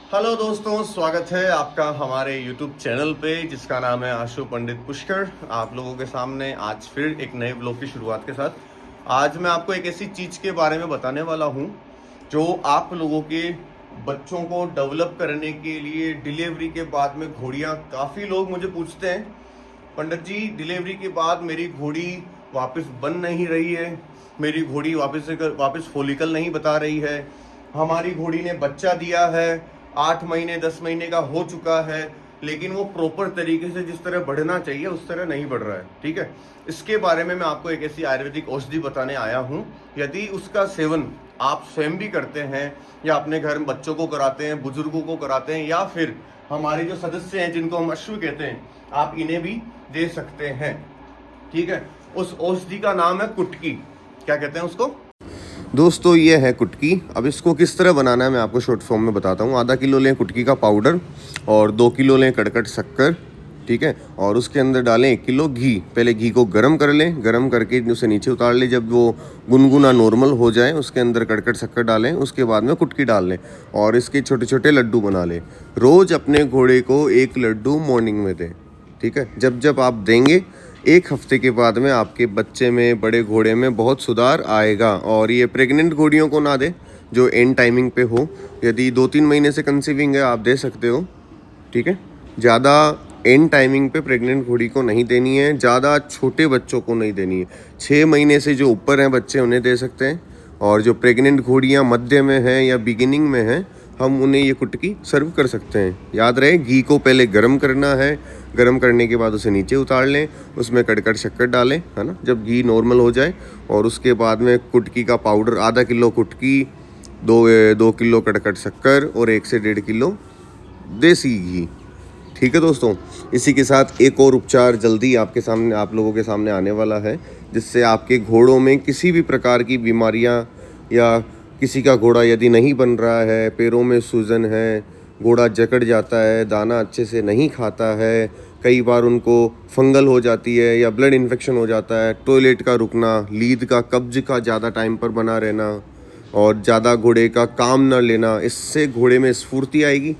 Hello दोस्तों, स्वागत है आपका हमारे YouTube चैनल पे जिसका नाम है आशु पंडित पुष्कर। आप लोगों के सामने आज फिर एक नए ब्लॉग की शुरुआत के साथ आज मैं आपको एक ऐसी चीज़ के बारे में बताने वाला हूँ जो आप लोगों के बच्चों को डेवलप करने के लिए डिलीवरी के बाद में घोड़ियाँ, काफ़ी लोग मुझे पूछते हैं पंडित जी डिलीवरी के बाद मेरी घोड़ी वापस बन नहीं रही है, मेरी घोड़ी वापस फॉलिकल नहीं बता रही है, हमारी घोड़ी ने बच्चा दिया है, 8 महीने 10 महीने का हो चुका है, लेकिन वो प्रॉपर तरीके से जिस तरह बढ़ना चाहिए उस तरह नहीं बढ़ रहा है। ठीक है, इसके बारे में मैं आपको एक ऐसी आयुर्वेदिक औषधि बताने आया हूँ। यदि उसका सेवन आप स्वयं भी करते हैं या अपने घर में बच्चों को कराते हैं, बुजुर्गों को कराते हैं, या फिर हमारे जो सदस्य हैं जिनको हम अश्व कहते हैं, आप इन्हें भी दे सकते हैं। ठीक है, उस औषधि का नाम है कुटकी। क्या कहते हैं उसको दोस्तों? ये है कुटकी। अब इसको किस तरह बनाना है मैं आपको शॉर्ट फॉर्म में बताता हूँ। आधा किलो लें कुटकी का पाउडर और 2 किलो लें कड़कट शक्कर। ठीक है, और उसके अंदर डालें 1 किलो घी। पहले घी को गर्म कर लें, गर्म करके उसे नीचे उतार लें। जब वो गुनगुना नॉर्मल हो जाए उसके अंदर कड़कट शक्कर डालें, उसके बाद में कुटकी डाल लें और इसके छोटे छोटे लड्डू बना लें। रोज़ अपने घोड़े को 1 लड्डू मॉर्निंग में दें। ठीक है, जब जब आप देंगे 1 हफ्ते के बाद में आपके बच्चे में, बड़े घोड़े में बहुत सुधार आएगा। और ये प्रेग्नेंट घोड़ियों को ना दें जो एंड टाइमिंग पे हो। यदि 2-3 महीने से कंसीविंग है आप दे सकते हो। ठीक है, ज़्यादा एंड टाइमिंग पे प्रेग्नेंट घोड़ी को नहीं देनी है, ज़्यादा छोटे बच्चों को नहीं देनी है। 6 महीने से जो ऊपर हैं बच्चे उन्हें दे सकते हैं, और जो प्रेग्नेंट घोड़ियाँ मध्य में हैं या बिगिनिंग में हैं हम उन्हें ये कुटकी सर्व कर सकते हैं। याद रहे, घी को पहले गर्म करना है, गर्म करने के बाद उसे नीचे उतार लें, उसमें कड़कड़ शक्कर डालें, है ना, जब घी नॉर्मल हो जाए। और उसके बाद में कुटकी का पाउडर, आधा किलो कुटकी, 2 किलो कड़कड़ शक्कर और 1 से 1.5 किलो देसी घी। ठीक है दोस्तों, इसी के साथ एक और उपचार जल्दी आपके सामने, आप लोगों के सामने आने वाला है, जिससे आपके घोड़ों में किसी भी प्रकार की बीमारियां, या किसी का घोड़ा यदि नहीं बन रहा है, पैरों में सूजन है, घोड़ा जकड़ जाता है, दाना अच्छे से नहीं खाता है, कई बार उनको फंगल हो जाती है या ब्लड इन्फेक्शन हो जाता है, टॉयलेट का रुकना, लीद का, कब्ज का ज़्यादा टाइम पर बना रहना और ज़्यादा घोड़े का काम न लेना, इससे घोड़े में स्फूर्ति आएगी,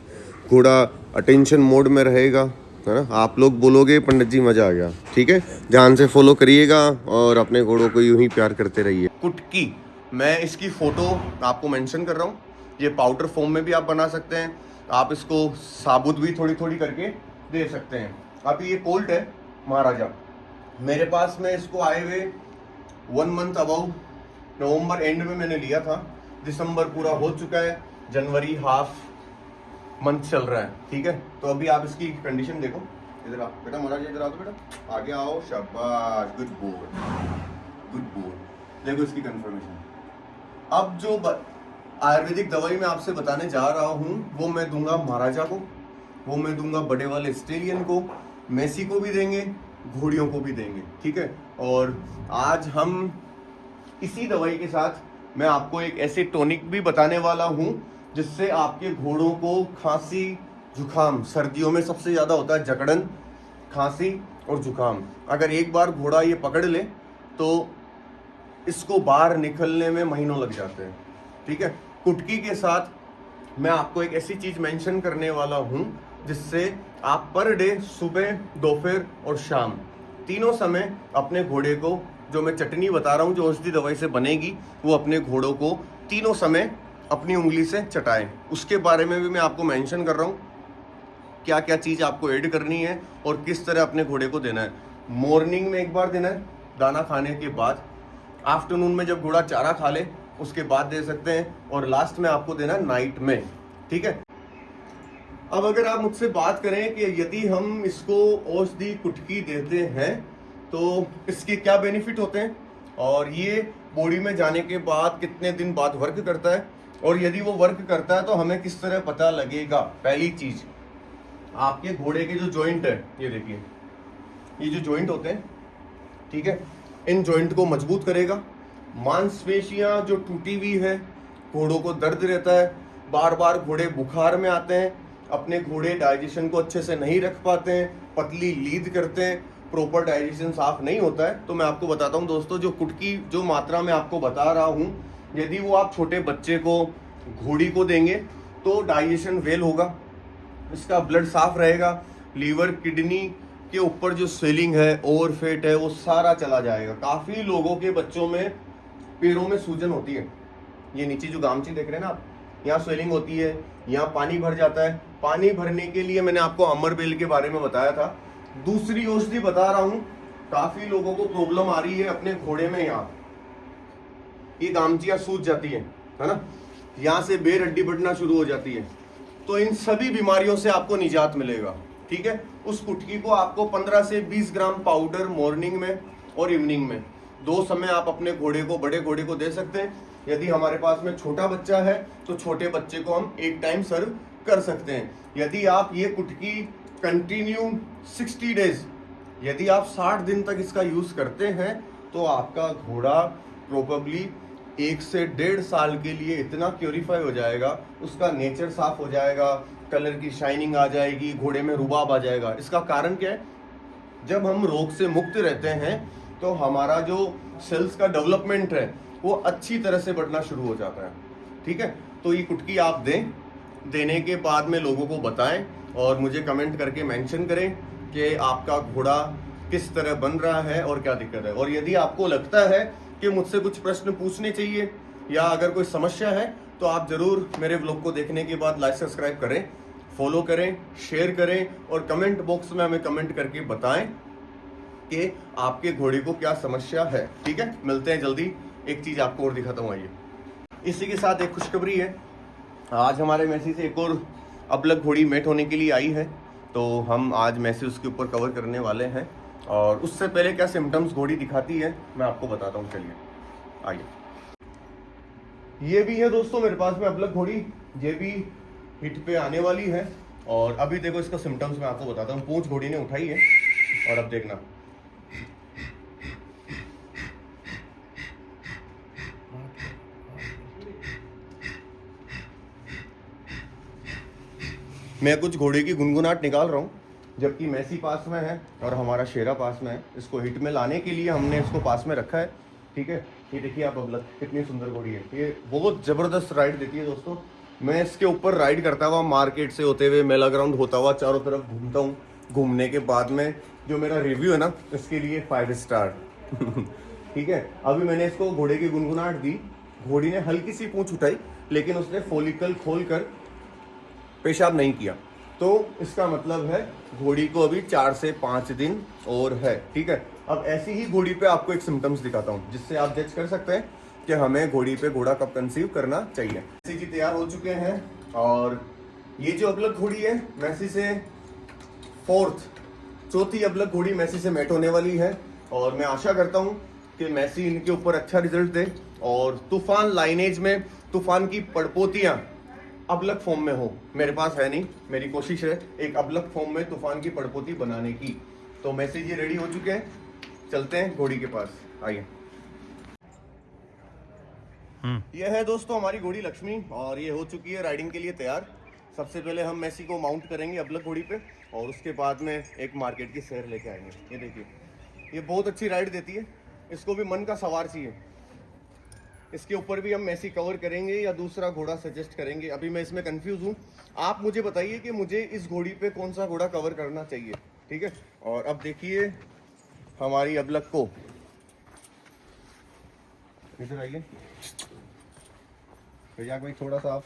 घोड़ा अटेंशन मोड में रहेगा, है ना। आप लोग बोलोगे पंडित जी मज़ा आ गया। ठीक है, ध्यान से फॉलो करिएगा और अपने घोड़ों को यूं ही प्यार करते रहिए। कुटकी, मैं इसकी फ़ोटो आपको मेंशन कर रहा हूँ। ये पाउडर फॉर्म में भी आप बना सकते हैं, आप इसको साबुत भी थोड़ी थोड़ी करके दे सकते हैं। अभी ये कोल्ट है महाराजा, मेरे पास में इसको आए हुए 1 मंथ अबाउ, नवंबर एंड में मैंने लिया था, दिसंबर पूरा हो चुका है, जनवरी हाफ मंथ चल रहा है। ठीक है, तो अभी आप इसकी कंडीशन देखो। इधर आओ बेटा, महाराज इधर आओ, तो बेटा आगे आओ, शाबाश, गुड बॉय, गुड बॉय। देखो इसकी कंफर्मेशन। अब जो आयुर्वेदिक दवाई मैं आपसे बताने जा रहा हूँ वो मैं दूंगा महाराजा को, वो मैं दूंगा बड़े वाले स्टेलियन को, मेसी को भी देंगे, घोड़ियों को भी देंगे। ठीक है, और आज हम इसी दवाई के साथ मैं आपको एक ऐसे टॉनिक भी बताने वाला हूँ जिससे आपके घोड़ों को खांसी, जुकाम, सर्दियों में सबसे ज़्यादा होता है जकड़न, खांसी और जुकाम, अगर एक बार घोड़ा ये पकड़ ले तो इसको बाहर निकलने में महीनों लग जाते हैं। ठीक है, कुटकी के साथ मैं आपको एक ऐसी चीज़ मेंशन करने वाला हूँ जिससे आप पर डे, सुबह, दोपहर और शाम, तीनों समय अपने घोड़े को, जो मैं चटनी बता रहा हूँ जो औषधि दवाई से बनेगी, वो अपने घोड़ों को तीनों समय अपनी उंगली से चटाएं। उसके बारे में भी मैं आपको मेंशन कर रहा हूँ क्या क्या चीज़ आपको ऐड करनी है और किस तरह अपने घोड़े को देना है। मॉर्निंग में एक बार देना है दाना खाने के बाद, आफ्टरनून में जब घोड़ा चारा खा ले उसके बाद दे सकते हैं, और लास्ट में आपको देना है नाइट में। ठीक है, अब अगर आप मुझसे बात करें कि यदि हम इसको औषधि कुटकी देते हैं तो इसके क्या बेनिफिट होते हैं और ये बॉडी में जाने के बाद कितने दिन बाद वर्क करता है, और यदि वो वर्क करता है तो हमें किस तरह पता लगेगा। पहली चीज, आपके घोड़े के जो जॉइंट है, ये देखिए, ये जो जॉइंट होते हैं, ठीक है, इन जॉइंट को मजबूत करेगा। मांसपेशियां जो टूटी हुई है, घोड़ों को दर्द रहता है, बार बार घोड़े बुखार में आते हैं, अपने घोड़े डाइजेशन को अच्छे से नहीं रख पाते हैं, पतली लीद करते हैं, प्रॉपर डाइजेशन साफ नहीं होता है, तो मैं आपको बताता हूँ दोस्तों, जो कुटकी जो मात्रा में आपको बता रहा हूँ, यदि वो आप छोटे बच्चे को, घोड़ी को देंगे तो डाइजेशन वेल होगा, इसका ब्लड साफ रहेगा, लीवर किडनी के ऊपर जो स्वेलिंग है, ओवरफेट है, वो सारा चला जाएगा। काफ़ी लोगों के बच्चों में पैरों में सूजन होती है, ये नीचे जो गामची देख रहे हैं ना आप, यहाँ स्वेलिंग होती है, यहाँ पानी भर जाता है। पानी भरने के लिए मैंने आपको अमरबेल के बारे में बताया था। दूसरी औषधि बता रहा हूँ, काफी लोगों को प्रॉब्लम आ रही है अपने घोड़े में, यहाँ ये गामचियां सूज जाती है ना, यहाँ से बेर हड्डी बढ़ना शुरू हो जाती है। तो इन सभी बीमारियों से आपको निजात मिलेगा, ठीक है। उस कुटकी को आपको 15 से 20 ग्राम पाउडर मॉर्निंग में और इवनिंग में 2 समय आप अपने घोड़े को, बड़े घोड़े को दे सकते हैं। यदि हमारे पास में छोटा बच्चा है तो छोटे बच्चे को हम एक टाइम सर्व कर सकते हैं। यदि आप ये कुटकी कंटिन्यू 60 डेज, यदि आप 60 दिन तक इसका यूज करते हैं तो आपका घोड़ा प्रोबेबली 1 से 1.5 साल के लिए इतना प्योरीफाई हो जाएगा, उसका नेचर साफ हो जाएगा, कलर की शाइनिंग आ जाएगी, घोड़े में रुबाब आ जाएगा। इसका कारण क्या है? जब हम रोग से मुक्त रहते हैं तो हमारा जो सेल्स का डेवलपमेंट है वो अच्छी तरह से बढ़ना शुरू हो जाता है, ठीक है। तो ये कुटकी आप दें, देने के बाद में लोगों को बताएं और मुझे कमेंट करके मेंशन करें कि आपका घोड़ा किस तरह बन रहा है और क्या दिक्कत है। और यदि आपको लगता है कि मुझसे कुछ प्रश्न पूछने चाहिए या अगर कोई समस्या है तो आप जरूर मेरे व्लॉग को देखने के बाद लाइक सब्सक्राइब करें, फॉलो करें, शेयर करें और कमेंट बॉक्स में हमें कमेंट करके बताएं कि आपके घोड़े को क्या समस्या है, ठीक है। मिलते हैं जल्दी, एक चीज आपको और दिखाता हूँ। आइए, इसी के साथ एक खुशखबरी है, आज हमारे मैसी से एक और अबलग घोड़ी मेट होने के लिए आई है, तो हम आज मैसी उसके ऊपर कवर करने वाले हैं। और उससे पहले क्या सिम्टम्स घोड़ी दिखाती है मैं आपको बताता हूँ, चलिए आइए। ये भी है दोस्तों मेरे पास में अबलग घोड़ी, ये भी हिट पे आने वाली है। और अभी देखो इसका सिम्टम्स मैं आपको बताता हूँ। पूंछ घोड़ी ने उठाई है और अब देखना, मैं कुछ घोड़े की गुनगुनाहट निकाल रहा हूँ जबकि मैसी पास में है और हमारा शेरा पास में है। इसको हिट में लाने के लिए हमने इसको पास में रखा है, ठीक है। ये देखिए आप अबलग, कितनी सुंदर घोड़ी है, ये बहुत ज़बरदस्त राइड देती है दोस्तों। मैं इसके ऊपर राइड करता हुआ, मार्केट से होते हुए, मेला ग्राउंड होता हुआ चारों तरफ घूमता हूँ। घूमने के बाद में जो मेरा रिव्यू है ना, इसके लिए 5 स्टार ठीक है। अभी मैंने इसको घोड़े की गुनगुनाहट दी, घोड़ी ने हल्की सी पूंछ उठाई लेकिन उसने फोलिकल खोल कर पेशाब नहीं किया, तो इसका मतलब है घोड़ी को अभी 4 से 5 दिन और है, ठीक है। अब ऐसी ही घोड़ी पे आपको एक सिम्टम्स दिखाता हूँ जिससे आप जज कर सकते हैं कि हमें घोड़ी पे घोड़ा कब कंसीव करना चाहिए। मैसी जी तैयार हो चुके हैं और ये जो अबलग घोड़ी है मैसी से चौथी अबलग घोड़ी मैसी से मैट होने वाली है। और मैं आशा करता हूँ कि मैसी इनके ऊपर अच्छा रिजल्ट दे और तूफान लाइनेज में तूफान की पड़पोतियाँ अबलग फॉर्म में हो। मेरे पास है नहीं, मेरी कोशिश है एक अबलग फॉर्म में तूफान की पड़पोती बनाने की। तो मैसी जी रेडी हो चुके हैं, चलते हैं घोड़ी के पास, आइए। यह है दोस्तों हमारी घोड़ी लक्ष्मी और ये हो चुकी है राइडिंग के लिए तैयार। सबसे पहले हम मैसी को माउंट करेंगे अबलग घोड़ी पे और उसके बाद में एक मार्केट की सैर लेके आएंगे। ये देखिए, ये बहुत अच्छी राइड देती है, इसको भी मन का सवार चाहिए। इसके ऊपर भी हम मैसी कवर करेंगे या दूसरा घोड़ा सजेस्ट करेंगे, अभी मैं इसमें कंफ्यूज हूँ। आप मुझे बताइए कि मुझे इस घोड़ी पे कौन सा घोड़ा कवर करना चाहिए, ठीक है। और अब देखिए हमारी अबलग को, इधर आइए भैया भाई थोड़ा सा आप।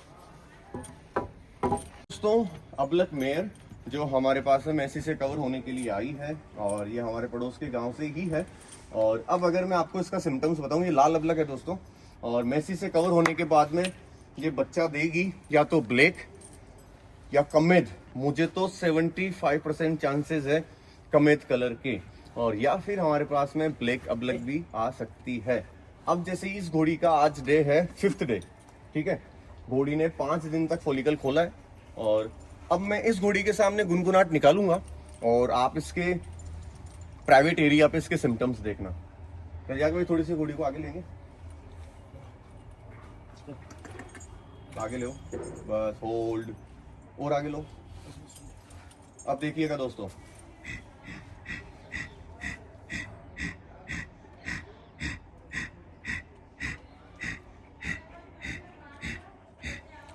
दोस्तों अबलग मेयर जो हमारे पास में मैसी से कवर होने के लिए आई है और ये हमारे पड़ोस के गांव से ही है। और अब अगर मैं आपको इसका सिम्टम्स बताऊं, ये लाल अबलग है दोस्तों और मैसी से कवर होने के बाद में ये बच्चा देगी या तो ब्लैक या कमेद, मुझे तो 75% चांसेस है कमेद कलर के, और या फिर हमारे पास में ब्लैक अबलग भी आ सकती है। अब जैसे इस घोड़ी का आज डे है 5th डे, ठीक है। घोड़ी ने 5 दिन तक फॉलिकल खोला है और अब मैं इस घोड़ी के सामने गुनगुनाहट निकालूंगा और आप इसके प्राइवेट एरिया पे इसके सिम्टम्स देखना। भाई थोड़ी सी घोड़ी को आगे लेंगे, आगे लो, बस होल्ड, और आगे लो। अब देखिएगा दोस्तों,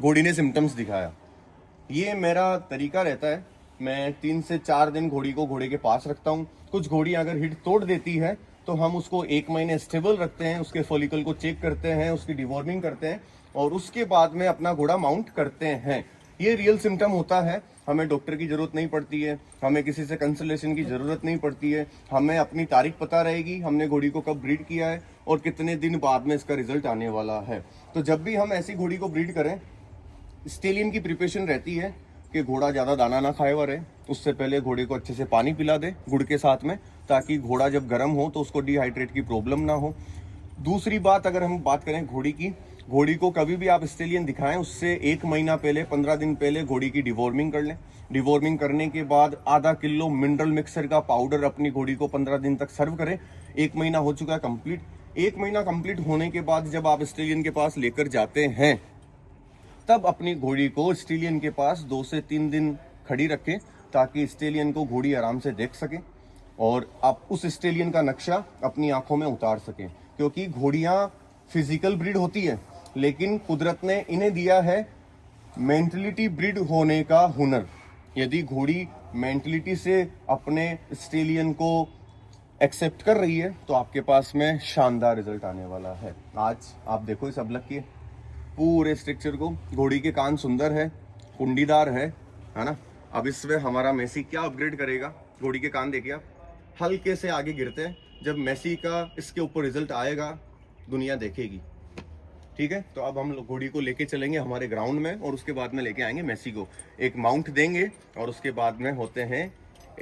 घोड़ी ने सिम्टम्स दिखाया। ये मेरा तरीका रहता है, मैं 3 से 4 दिन घोड़ी को घोड़े के पास रखता हूँ। कुछ घोड़ी अगर हिट तोड़ देती है तो हम उसको 1 महीने स्टेबल रखते हैं, उसके फॉलिकल को चेक करते हैं, उसकी डिवॉर्मिंग करते हैं और उसके बाद में अपना घोड़ा माउंट करते हैं। ये रियल सिम्टम होता है, हमें डॉक्टर की जरूरत नहीं पड़ती है, हमें किसी से कंसल्टेशन की जरूरत नहीं पड़ती है। हमें अपनी तारीख पता रहेगी, हमने घोड़ी को कब ब्रीड किया है और कितने दिन बाद में इसका रिजल्ट आने वाला है। तो जब भी हम ऐसी घोड़ी को ब्रीड करें, स्टेलियन की प्रिपरेशन रहती है कि घोड़ा ज़्यादा दाना ना खाए हुआ रहे। उससे पहले घोड़े को अच्छे से पानी पिला दे गुड़ के साथ में, ताकि घोड़ा जब गर्म हो तो उसको डिहाइड्रेट की प्रॉब्लम ना हो। दूसरी बात, अगर हम बात करें घोड़ी की, घोड़ी को कभी भी आप स्टेलियन दिखाएं उससे 1 महीना पहले, 15 दिन पहले घोड़ी की डिवॉर्मिंग कर लें। डिवॉर्मिंग करने के बाद आधा किलो मिनरल मिक्सर का पाउडर अपनी घोड़ी को 15 दिन तक सर्व करें। 1 महीना हो चुका है कंप्लीट। 1 महीना कंप्लीट होने के बाद जब आप स्टेलियन के पास लेकर जाते हैं, तब अपनी घोड़ी को स्टेलियन के पास 2 से 3 दिन खड़ी रखें, ताकि स्टेलियन को घोड़ी आराम से देख सके और आप उस स्टेलियन का नक्शा अपनी आंखों में उतार सकें। क्योंकि घोड़ियां फिजिकल ब्रीड होती है, लेकिन कुदरत ने इन्हें दिया है मेंटलिटी ब्रीड होने का हुनर। यदि घोड़ी मेंटलिटी से अपने स्टेलियन को एक्सेप्ट कर रही है तो आपके पास में शानदार रिजल्ट आने वाला है। आज आप देखो इस अबलक के पूरे स्ट्रक्चर को, घोड़ी के कान सुंदर है, कुंडीदार है ना। अब इसमें हमारा मेसी क्या अपग्रेड करेगा, घोड़ी के कान देखिए आप, हल्के से आगे गिरते हैं। जब मेसी का इसके ऊपर रिजल्ट आएगा दुनिया देखेगी, ठीक है। तो अब हम घोड़ी को लेके चलेंगे हमारे ग्राउंड में और उसके बाद में लेके आएंगे मेसी को, एक माउंट देंगे और उसके बाद में होते हैं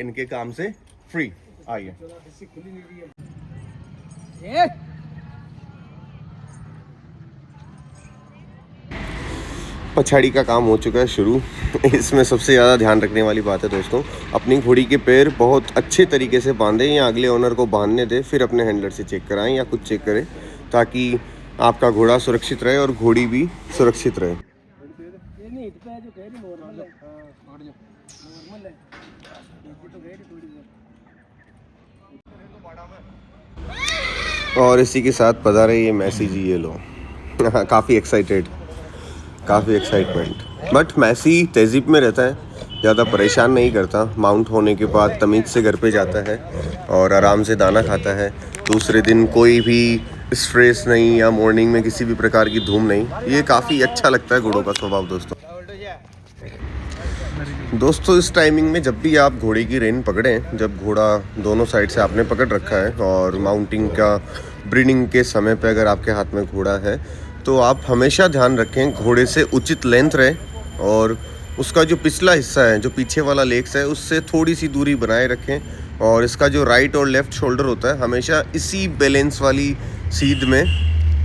इनके काम से फ्री। आइए। पछाड़ी का काम हो चुका है शुरू। इसमें सबसे ज़्यादा ध्यान रखने वाली बात है दोस्तों, अपनी घोड़ी के पैर बहुत अच्छे तरीके से बांधें या अगले ओनर को बांधने दें, फिर अपने हैंडलर से चेक कराएं या कुछ चेक करें, ताकि आपका घोड़ा सुरक्षित रहे और घोड़ी भी सुरक्षित रहे। और इसी के साथ पधारे ये मैसी जी, ये लो। काफ़ी एक्साइटमेंट। बट मैसी तहजीब में रहता है, ज़्यादा परेशान नहीं करता। माउंट होने के बाद तमीज़ से घर पे जाता है और आराम से दाना खाता है। दूसरे दिन कोई भी स्ट्रेस नहीं या मॉर्निंग में किसी भी प्रकार की धूम नहीं। ये काफ़ी अच्छा लगता है घोड़ों का स्वभाव दोस्तों। इस टाइमिंग में जब भी आप घोड़े की रेन पकड़ें, जब घोड़ा दोनों साइड से आपने पकड़ रखा है और माउंटिंग का ब्रीडिंग के समय पे अगर आपके हाथ में घोड़ा है, तो आप हमेशा ध्यान रखें घोड़े से उचित लेंथ रहे और उसका जो पिछला हिस्सा है, जो पीछे वाला लेग्स है, उससे थोड़ी सी दूरी बनाए रखें। और इसका जो राइट और लेफ़्ट शोल्डर होता है, हमेशा इसी बैलेंस वाली सीध में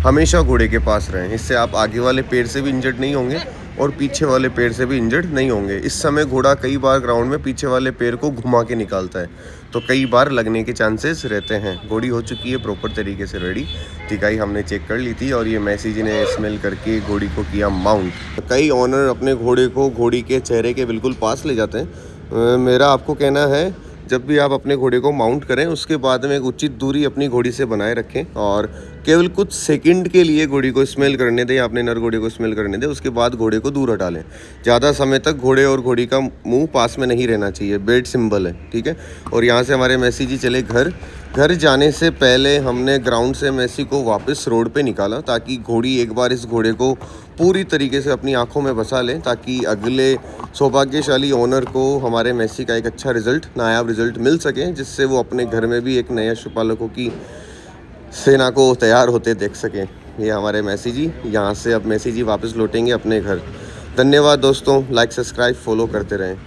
हमेशा घोड़े के पास रहें। इससे आप आगे वाले पैर से भी इंजर्ड नहीं होंगे और पीछे वाले पैर से भी इंजर्ड नहीं होंगे। इस समय घोड़ा कई बार ग्राउंड में पीछे वाले पैर को घुमा के निकालता है, तो कई बार लगने के चांसेस रहते हैं। घोड़ी हो चुकी है प्रॉपर तरीके से रेडी, टिकाई हमने चेक कर ली थी और ये मैसी जी ने स्मेल करके घोड़ी को किया माउंट। कई ऑनर अपने घोड़े को घोड़ी के चेहरे के बिल्कुल पास ले जाते हैं। मेरा आपको कहना है, जब भी आप अपने घोड़े को माउंट करें उसके बाद में एक उचित दूरी अपनी घोड़ी से बनाए रखें और केवल कुछ सेकंड के लिए घोड़ी को स्मेल करने दें या अपने नर घोड़े को स्मेल करने दें। उसके बाद घोड़े को दूर हटा लें। ज़्यादा समय तक घोड़े और घोड़ी का मुंह पास में नहीं रहना चाहिए, बैड सिंबल है, ठीक है। और यहाँ से हमारे मैसी जी चले घर जाने से पहले हमने ग्राउंड से मैसी को वापस रोड पे निकाला, ताकि घोड़ी एक बार इस घोड़े को पूरी तरीके से अपनी आंखों में बसा लें, ताकि अगले सौभाग्यशाली ओनर को हमारे मैसी का एक अच्छा रिजल्ट, नायाब रिजल्ट मिल सके, जिससे वो अपने घर में भी एक नए पशुपालकों की सेना को तैयार होते देख सकें। ये हमारे मैसी जी, यहाँ से अब मैसी जी वापस लौटेंगे अपने घर। धन्यवाद दोस्तों, लाइक सब्सक्राइब फॉलो करते रहें।